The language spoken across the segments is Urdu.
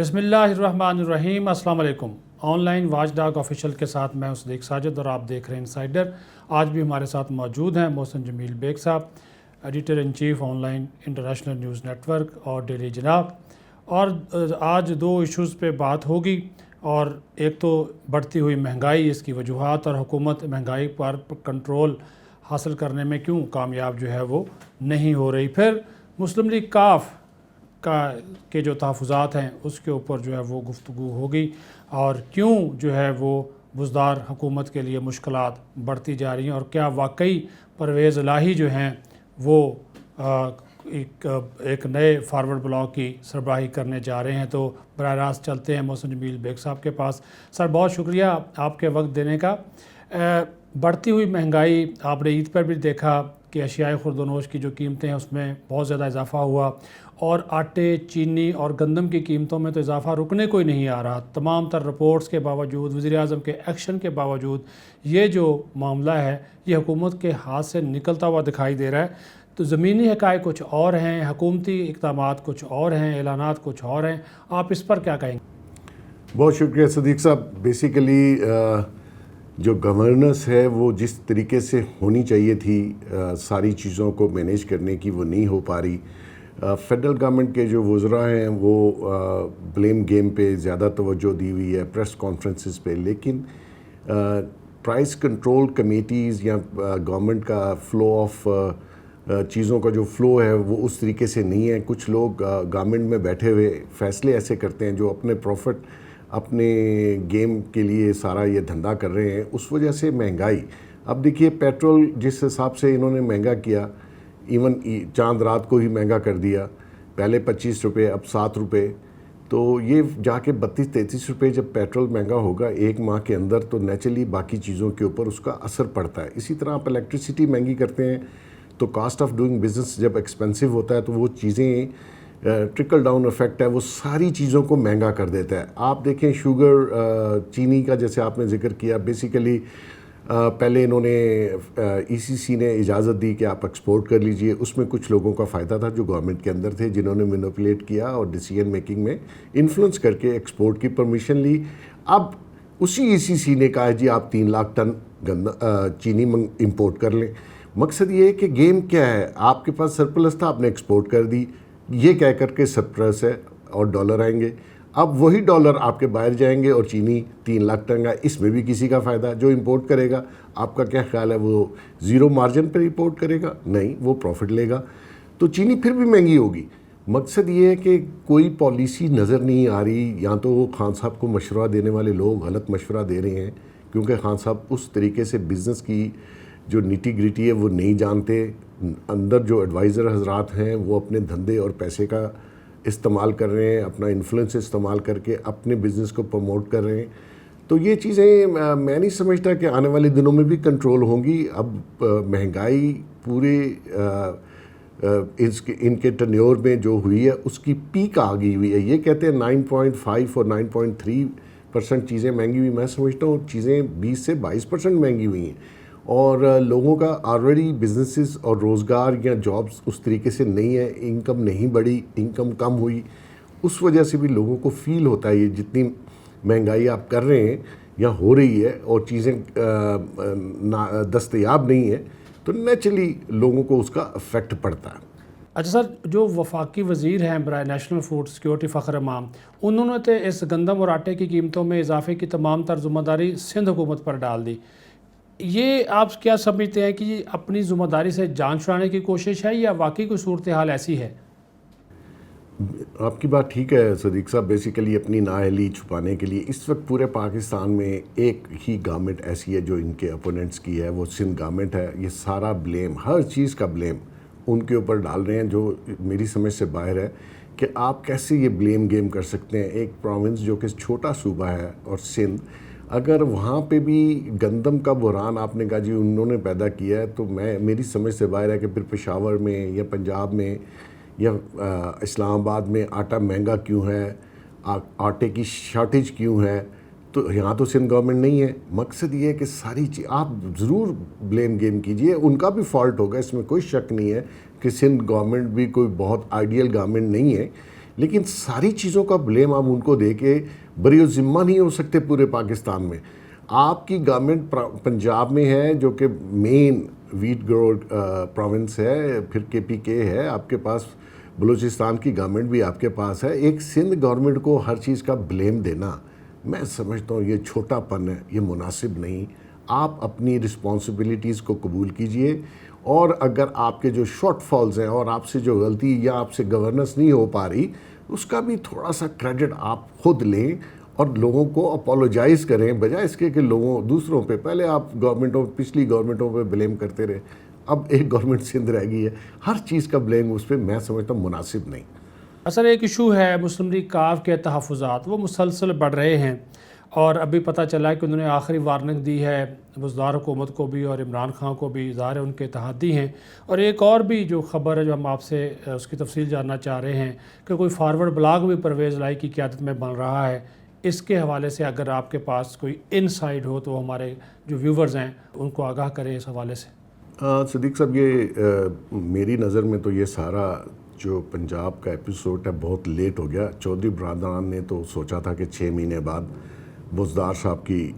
بسم اللہ الرحمن الرحیم۔ السلام علیکم۔ On line watch dog official کے ساتھ میں صدیق ساجد اور آپ دیکھ رہے ہیں انسائیڈر۔ آج بھی ہمارے ساتھ موجود ہیں محسن جمیل بیگ صاحب، editor in chief online international news network اور ڈیلی جناب۔ اور آج دو ایشوز پہ بات ہوگی، اور ایک تو بڑھتی ہوئی مہنگائی، اس کی وجوہات، اور حکومت مہنگائی پر کنٹرول حاصل کرنے میں کیوں کامیاب جو ہے وہ نہیں ہو رہی۔ پھر مسلم لیگ کاف کے جو تحفظات ہیں اس کے اوپر جو ہے وہ گفتگو ہوگی، اور کیوں جو ہے وہ بزدار حکومت کے لیے مشکلات بڑھتی جا رہی ہیں، اور کیا واقعی پرویز الہی جو ہیں وہ ایک نئے فارورڈ بلاک کی سربراہی کرنے جا رہے ہیں۔ تو براہ راست چلتے ہیں محسن جمیل بیگ صاحب کے پاس۔ سر، بہت شکریہ آپ کے وقت دینے کا۔ بڑھتی ہوئی مہنگائی، آپ نے عید پر بھی دیکھا کہ اشیاء خورد و نوش کی جو قیمتیں ہیں اس میں بہت زیادہ اضافہ ہوا، اور آٹے، چینی اور گندم کی قیمتوں میں تو اضافہ رکنے کو ہی نہیں آ رہا۔ تمام تر رپورٹس کے باوجود، وزیر اعظم کے ایکشن کے باوجود، یہ جو معاملہ ہے یہ حکومت کے ہاتھ سے نکلتا ہوا دکھائی دے رہا ہے۔ تو زمینی حقائق کچھ اور ہیں، حکومتی اقدامات کچھ اور ہیں، اعلانات کچھ اور ہیں، آپ اس پر کیا کہیں گے؟ بہت شکریہ صدیق صاحب۔ بیسیکلی جو گورننس ہے وہ جس طریقے سے ہونی چاہیے تھی ساری چیزوں کو مینیج کرنے کی، وہ نہیں ہو پا رہی۔ فیڈرل گورنمنٹ کے جو وزراء ہیں وہ بلیم گیم پہ زیادہ توجہ دی ہوئی ہے، پریس کانفرنسز پہ، لیکن پرائس کنٹرول کمیٹیز یا گورنمنٹ کا فلو آف چیزوں کا جو فلو ہے وہ اس طریقے سے نہیں ہے۔ کچھ لوگ گورنمنٹ میں بیٹھے ہوئے فیصلے ایسے کرتے ہیں جو اپنے پروفٹ، اپنے گیم کے لیے سارا یہ دھندا کر رہے ہیں، اس وجہ سے مہنگائی۔ اب دیکھیے پیٹرول جس حساب سے انہوں نے مہنگا کیا، ایون چاند رات کو ہی مہنگا کر دیا، پہلے 25 روپے اب 7 روپے، تو یہ جا کے 32-33 روپے جب پیٹرول مہنگا ہوگا ایک ماہ کے اندر، تو نیچرلی باقی چیزوں کے اوپر اس کا اثر پڑتا ہے۔ اسی طرح آپ الیکٹریسٹی مہنگی کرتے ہیں تو کاسٹ آف ڈوئنگ بزنس جب ایکسپینسو ہوتا ہے تو وہ چیزیں ٹرکل ڈاؤن افیکٹ ہے، وہ ساری چیزوں کو مہنگا کر دیتا ہے۔ آپ دیکھیں شوگر، چینی کا جیسے آپ نے ذکر کیا، بیسیکلی پہلے انہوں نے ای سی سی نے اجازت دی کہ آپ ایکسپورٹ کر لیجئے، اس میں کچھ لوگوں کا فائدہ تھا جو گورنمنٹ کے اندر تھے، جنہوں نے مینوپولیٹ کیا اور ڈیسیژن میکنگ میں انفلوئنس کر کے ایکسپورٹ کی پرمیشن لی۔ اب اسی ای سی سی نے کہا جی آپ 3 لاکھ ٹن چینی امپورٹ کر لیں۔ مقصد یہ ہے کہ گیم کیا ہے، آپ کے پاس سرپلس تھا، آپ نے ایکسپورٹ کر دی، یہ کہہ کر کے سرپلس ہے اور ڈالر آئیں گے۔ اب وہی ڈالر آپ کے باہر جائیں گے اور چینی 3 لاکھ ٹن کا، اس میں بھی کسی کا فائدہ، جو امپورٹ کرے گا آپ کا کیا خیال ہے، وہ زیرو مارجن پر امپورٹ کرے گا؟ نہیں، وہ پروفٹ لے گا، تو چینی پھر بھی مہنگی ہوگی۔ مقصد یہ ہے کہ کوئی پالیسی نظر نہیں آ رہی، یا تو وہ خان صاحب کو مشورہ دینے والے لوگ غلط مشورہ دے رہے ہیں، کیونکہ خان صاحب اس طریقے سے بزنس کی جو نیٹی گریٹی ہے وہ نہیں جانتے۔ اندر جو ایڈوائزر حضرات ہیں وہ اپنے دھندے اور پیسے کا استعمال کر رہے ہیں، اپنا انفلوئنس استعمال کر کے اپنے بزنس کو پروموٹ کر رہے ہیں۔ تو یہ چیزیں میں نہیں سمجھتا کہ آنے والے دنوں میں بھی کنٹرول ہوں گی۔ اب مہنگائی پورے ان کے ٹرنیور میں جو ہوئی ہے اس کی پیک آ گئی ہوئی ہے۔ یہ کہتے ہیں 9.5 اور 9.3% چیزیں مہنگی ہوئی، میں سمجھتا ہوں چیزیں 20 سے 22% مہنگی ہوئی ہیں، اور لوگوں کا آلریڈی بزنسز اور روزگار یا جابز اس طریقے سے نہیں ہے، انکم نہیں بڑھی، انکم کم ہوئی، اس وجہ سے بھی لوگوں کو فیل ہوتا ہے یہ جتنی مہنگائی آپ کر رہے ہیں یا ہو رہی ہے اور چیزیں دستیاب نہیں ہیں، تو نیچرلی لوگوں کو اس کا افیکٹ پڑتا ہے۔ اچھا سر، جو وفاقی وزیر ہیں برائے نیشنل فوڈ سیکیورٹی فخر امام، انہوں نے تو اس گندم اور آٹے کی قیمتوں میں اضافے کی تمام تر ذمہ داری سندھ حکومت پر ڈال دی۔ یہ آپ کیا سمجھتے ہیں کہ یہ اپنی ذمہ داری سے جان چھڑانے کی کوشش ہے، یا واقعی کوئی صورتحال ایسی ہے؟ آپ کی بات ٹھیک ہے صدیق صاحب، بیسیکلی اپنی نااہلی چھپانے کے لیے اس وقت پورے پاکستان میں ایک ہی گورنمنٹ ایسی ہے جو ان کے اپوننٹس کی ہے، وہ سندھ گورنمنٹ ہے۔ یہ سارا بلیم، ہر چیز کا بلیم ان کے اوپر ڈال رہے ہیں، جو میری سمجھ سے باہر ہے کہ آپ کیسے یہ بلیم گیم کر سکتے ہیں۔ ایک پروونس جو کہ چھوٹا صوبہ ہے اور سندھ، اگر وہاں پہ بھی گندم کا بحران آپ نے کہا جی انہوں نے پیدا کیا ہے، تو میری سمجھ سے باہر ہے کہ پھر پشاور میں یا پنجاب میں یا اسلام آباد میں آٹا مہنگا کیوں ہے، آٹے کی شارٹیج کیوں ہے، تو یہاں تو سندھ گورنمنٹ نہیں ہے۔ مقصد یہ ہے کہ ساری چیز آپ ضرور بلیم گیم کیجئے، ان کا بھی فالٹ ہوگا، اس میں کوئی شک نہیں ہے کہ سندھ گورنمنٹ بھی کوئی بہت آئیڈیل گورنمنٹ نہیں ہے، لیکن ساری چیزوں کا بلیم آپ ان کو دے کے بری ذمہ نہیں ہو سکتے پورے پاکستان میں. آپ کی گورنمنٹ پنجاب میں ہے جو کہ مین ویٹ گرو پروونس ہے, پھر KPK ہے, آپ کے پاس بلوچستان کی گورنمنٹ بھی آپ کے پاس ہے. ایک سندھ گورنمنٹ کو ہر چیز کا بلیم دینا میں سمجھتا ہوں یہ چھوٹا پن ہے, یہ مناسب نہیں. آپ اپنی رسپانسبلٹیز کو قبول کیجئے, اور اگر آپ کے جو شارٹ فالز ہیں اور آپ سے جو غلطی یا آپ سے گورننس نہیں ہو پا رہی, اس کا بھی تھوڑا سا کریڈٹ آپ خود لیں اور لوگوں کو اپولوجائز کریں, بجائے اس کے کہ لوگوں دوسروں پہ. پہلے آپ گورنمنٹوں پچھلی گورنمنٹوں پہ بلیم کرتے رہے, اب ایک گورنمنٹ سندھ رہ گئی ہے, ہر چیز کا بلیم اس پہ میں سمجھتا ہوں مناسب نہیں. اصل ایک ایشو ہے مسلم لیگ کاف کے تحفظات, وہ مسلسل بڑھ رہے ہیں, اور ابھی پتہ چلا ہے کہ انہوں نے آخری وارننگ دی ہے بزدار حکومت کو بھی اور عمران خان کو بھی. ظاہر ہے ان کے اتحادی ہیں. اور ایک اور بھی جو خبر ہے جو ہم آپ سے اس کی تفصیل جاننا چاہ رہے ہیں کہ کوئی فارورڈ بلاگ بھی پرویز لائی کی قیادت میں بن رہا ہے. اس کے حوالے سے اگر آپ کے پاس کوئی انسائٹ ہو تو ہمارے جو ویورز ہیں ان کو آگاہ کریں اس حوالے سے. صدیق صاحب, یہ میری نظر میں تو یہ سارا جو پنجاب کا ایپیسوڈ ہے بہت لیٹ ہو گیا. چودھری برادران نے تو سوچا تھا کہ 6 مہینے بعد بزدار صاحب کی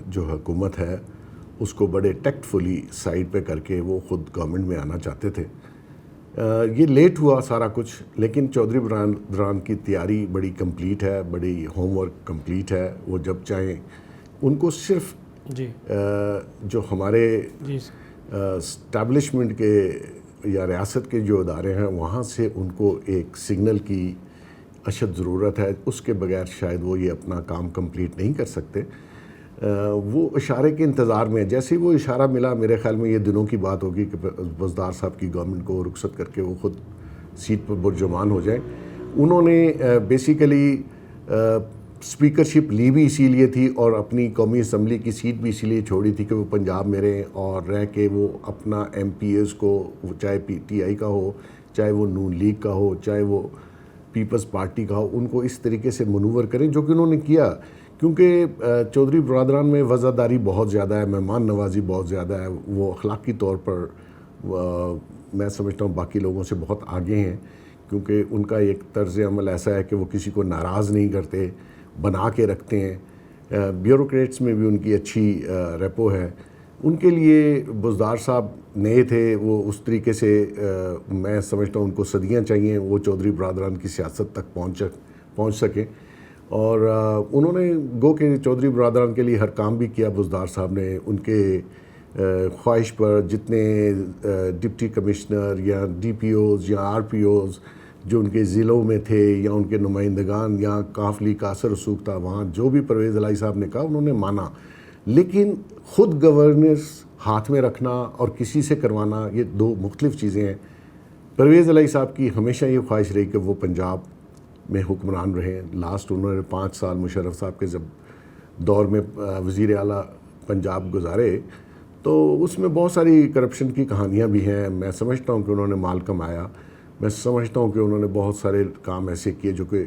جو حکومت ہے اس کو بڑے ٹیکٹ فلی سائڈ پہ کر کے وہ خود گورنمنٹ میں آنا چاہتے تھے. یہ لیٹ ہوا سارا کچھ, لیکن چودھری برادران کی تیاری بڑی کمپلیٹ ہے, بڑی ہوم ورک کمپلیٹ ہے. وہ جب چاہیں ان کو صرف جو ہمارے اسٹیبلشمنٹ کے یا ریاست کے جو ادارے ہیں وہاں سے ان کو ایک سگنل کی اشد ضرورت ہے. اس کے بغیر شاید وہ یہ اپنا کام کمپلیٹ نہیں کر سکتے. وہ اشارے کے انتظار میں, جیسے ہی وہ اشارہ ملا میرے خیال میں یہ دنوں کی بات ہوگی کہ بزدار صاحب کی گورنمنٹ کو رخصت کر کے وہ خود سیٹ پر برجمان ہو جائیں. انہوں نے بیسیکلی اسپیکرشپ لی بھی اسی لیے تھی اور اپنی قومی اسمبلی کی سیٹ بھی اسی لیے چھوڑی تھی کہ وہ پنجاب میں رہیں اور رہ کے وہ اپنا MPs کو, چاہے PTI کا ہو, چاہے وہ نون لیگ کا ہو, چاہے وہ پیپلز پارٹی کا ہو, ان کو اس طریقے سے منور کریں جو کہ انہوں نے کیا. کیونکہ چودھری برادران میں وزاداری بہت زیادہ ہے, مہمان نوازی بہت زیادہ ہے. وہ اخلاقی طور پر میں سمجھتا ہوں باقی لوگوں سے بہت آگے ہیں, کیونکہ ان کا ایک طرز عمل ایسا ہے کہ وہ کسی کو ناراض نہیں کرتے, بنا کے رکھتے ہیں. بیوروکریٹس میں بھی ان کی اچھی ریپو ہے. ان کے لیے بزدار صاحب نئے تھے, وہ اس طریقے سے میں سمجھتا ہوں ان کو صدیاں چاہیے وہ چودھری برادران کی سیاست تک پہنچ سکیں. اور انہوں نے گو کہ چودھری برادران کے لیے ہر کام بھی کیا بزدار صاحب نے. ان کے خواہش پر جتنے ڈپٹی کمشنر یا DPOs یا RPOs جو ان کے ضلعوں میں تھے یا ان کے نمائندگان یا کافلی کا اثر رسوخ تھا, وہاں جو بھی پرویز الہی صاحب نے کہا انہوں نے مانا. لیکن خود گورننس ہاتھ میں رکھنا اور کسی سے کروانا یہ دو مختلف چیزیں ہیں. پرویز الہی صاحب کی ہمیشہ یہ خواہش رہی کہ وہ پنجاب میں حکمران رہے. لاسٹ انہوں نے 5 سال مشرف صاحب کے جب دور میں وزیر اعلیٰ پنجاب گزارے تو اس میں بہت ساری کرپشن کی کہانیاں بھی ہیں. میں سمجھتا ہوں کہ انہوں نے مال کمایا, میں سمجھتا ہوں کہ انہوں نے بہت سارے کام ایسے کیے جو کہ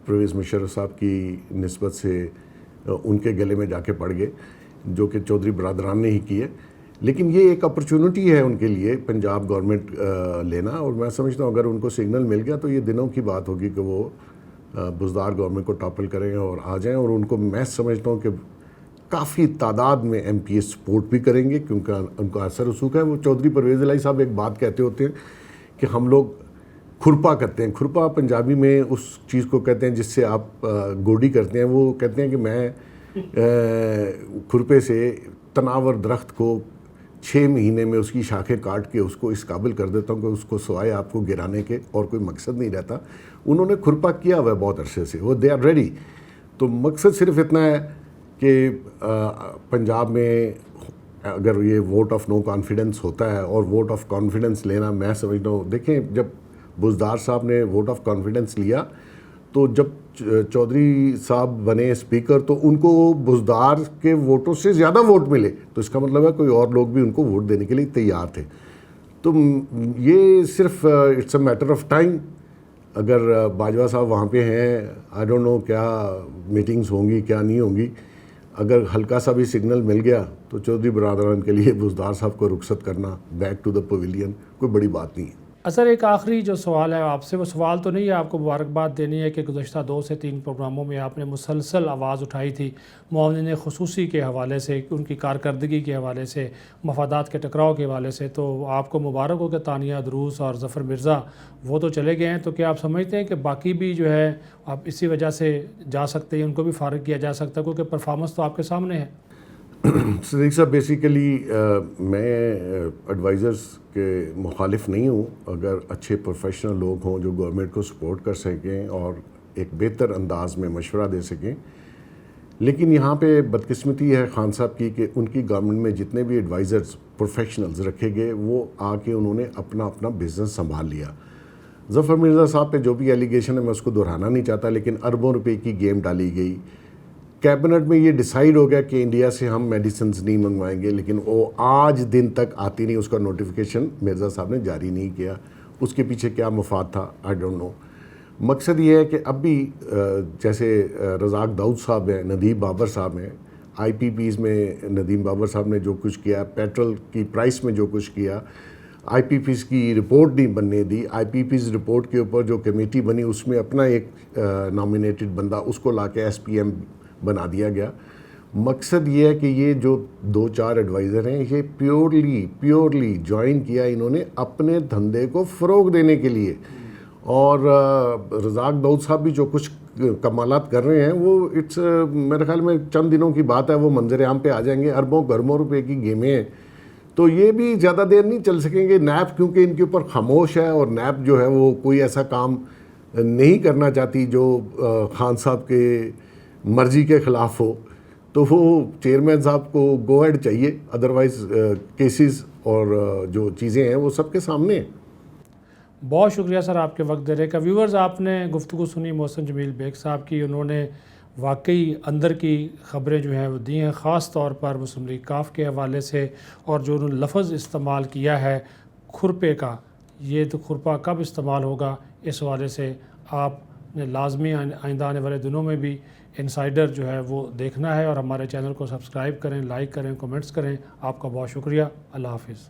پرویز مشرف صاحب کی نسبت سے ان کے گلے میں جا کے پڑ گئے, جو کہ چودھری برادران نے ہی کیے. لیکن یہ ایک اپرچونٹی ہے ان کے لیے پنجاب گورنمنٹ لینا, اور میں سمجھتا ہوں اگر ان کو سگنل مل گیا تو یہ دنوں کی بات ہوگی کہ وہ بزدار گورنمنٹ کو ٹاپل کریں اور آ جائیں. اور ان کو میں سمجھتا ہوں کہ کافی تعداد میں MPs سپورٹ بھی کریں گے کیونکہ ان کا اثر رسوخ ہے. وہ چودھری پرویز الہی صاحب ایک بات کہتے ہوتے ہیں کہ ہم لوگ کھرپا کرتے ہیں. کھرپا پنجابی میں اس چیز کو کہتے ہیں جس سے آپ گوڈی کرتے ہیں. وہ کہتے ہیں کہ میں کھرپے سے تناور درخت کو 6 مہینے میں اس کی شاخیں کاٹ کے اس کو اس قابل کر دیتا ہوں کہ اس کو سوائے آپ کو گرانے کے اور کوئی مقصد نہیں رہتا. انہوں نے کھرپا کیا ہوا ہے بہت عرصے سے, وہ دے آر ریڈی. تو مقصد صرف اتنا ہے کہ پنجاب میں اگر یہ ووٹ آف نو کانفیڈنس ہوتا ہے, اور ووٹ آف کانفیڈنس لینا میں سمجھتا ہوں, دیکھیں جب بزدار صاحب نے ووٹ آف کانفیڈنس لیا تو جب چودھری صاحب بنے اسپیکر تو ان کو بزدار کے ووٹوں سے زیادہ ووٹ ملے, تو اس کا مطلب ہے کوئی اور لوگ بھی ان کو ووٹ دینے کے لیے تیار تھے. تو یہ صرف it's a matter of time. اگر باجوہ صاحب وہاں پہ ہیں, آئی ڈونٹ نو کیا میٹنگز ہوں گی کیا نہیں ہوں گی, اگر ہلکا سا بھی سگنل مل گیا تو چودھری برادران کے لیے بزدار صاحب کو رخصت کرنا بیک ٹو دا پویلین کوئی بڑی بات نہیں ہے. اثر ایک آخری جو سوال ہے آپ سے، وہ سوال تو نہیں ہے، آپ کو مبارکباد دینی ہے کہ گزشتہ 2 سے 3 پروگراموں میں آپ نے مسلسل آواز اٹھائی تھی معاونین خصوصی کے حوالے سے، ان کی کارکردگی کے حوالے سے، مفادات کے ٹکراؤ کے حوالے سے، تو آپ کو مبارک ہو کہ تانیہ دروس اور ظفر مرزا وہ تو چلے گئے ہیں، تو کیا آپ سمجھتے ہیں کہ باقی بھی جو ہے آپ اسی وجہ سے جا سکتے ہیں، ان کو بھی فارغ کیا جا سکتا ہے کیونکہ پرفارمنس تو آپ کے سامنے ہے؟ صدیق صاحب بیسیکلی میں ایڈوائزرز کے مخالف نہیں ہوں، اگر اچھے پروفیشنل لوگ ہوں جو گورنمنٹ کو سپورٹ کر سکیں اور ایک بہتر انداز میں مشورہ دے سکیں. لیکن یہاں پہ بدقسمتی ہے خان صاحب کی کہ ان کی گورنمنٹ میں جتنے بھی ایڈوائزرز پروفیشنلز رکھے گئے وہ آ کے انہوں نے اپنا بزنس سنبھال لیا. ظفر مرزا صاحب پہ جو بھی ایلیگیشن ہے میں اس کو دہرانا نہیں چاہتا، لیکن اربوں روپے کی گیم ڈالی گئی. کیبنٹ میں یہ ڈیسائیڈ ہو گیا کہ انڈیا سے ہم میڈیسنز نہیں منگوائیں گے، لیکن وہ آج دن تک آتی نہیں، اس کا نوٹیفیکیشن مرزا صاحب نے جاری نہیں کیا. اس کے پیچھے کیا مفاد تھا آئی ڈونٹ نو. مقصد یہ ہے کہ اب بھی جیسے رزاق داؤد صاحب ہیں، ندیم بابر صاحب ہیں، آئی پی پیز میں ندیم بابر صاحب نے جو کچھ کیا، پیٹرول کی پرائس میں جو کچھ کیا، آئی پی پیز کی رپورٹ نہیں بننے دی. آئی پی پیز رپورٹ کے اوپر جو کمیٹی بنی اس میں اپنا ایک نامینیٹڈ بندہ اس کو لا کے ایس پی ایم بنا دیا گیا. مقصد یہ ہے کہ یہ جو 2-4 ایڈوائزر ہیں یہ پیورلی جوائن کیا انہوں نے اپنے دھندے کو فروغ دینے کے لیے. اور رزاق داؤد صاحب بھی جو کچھ کمالات کر رہے ہیں وہ اٹس میرے خیال میں چند دنوں کی بات ہے، وہ منظر عام پہ آ جائیں گے. اربوں روپے کی گیمیں ہیں، تو یہ بھی زیادہ دیر نہیں چل سکیں گے. نیب کیونکہ ان کے اوپر خاموش ہے اور نیب جو ہے وہ کوئی ایسا کام نہیں کرنا چاہتی جو خان صاحب کے مرضی کے خلاف ہو، تو وہ چیئرمین صاحب کو گو ہیڈ چاہیے. ادروائز کیسز اور جو چیزیں ہیں وہ سب کے سامنے ہیں. بہت شکریہ سر آپ کے وقت دینے کا. ویورز آپ نے گفتگو سنی محسن جمیل بیگ صاحب کی، انہوں نے واقعی اندر کی خبریں جو ہیں وہ دی ہیں، خاص طور پر مسلم لیگ کاف کے حوالے سے، اور جو انہوں نے لفظ استعمال کیا ہے کھرپے کا، یہ تو کھرپا کب استعمال ہوگا اس حوالے سے آپ نے لازمی آئندہ آنے والے دنوں میں بھی انسائیڈر جو ہے وہ دیکھنا ہے. اور ہمارے چینل کو سبسکرائب کریں، لائک کریں، کومنٹس کریں. آپ کا بہت شکریہ. اللہ حافظ.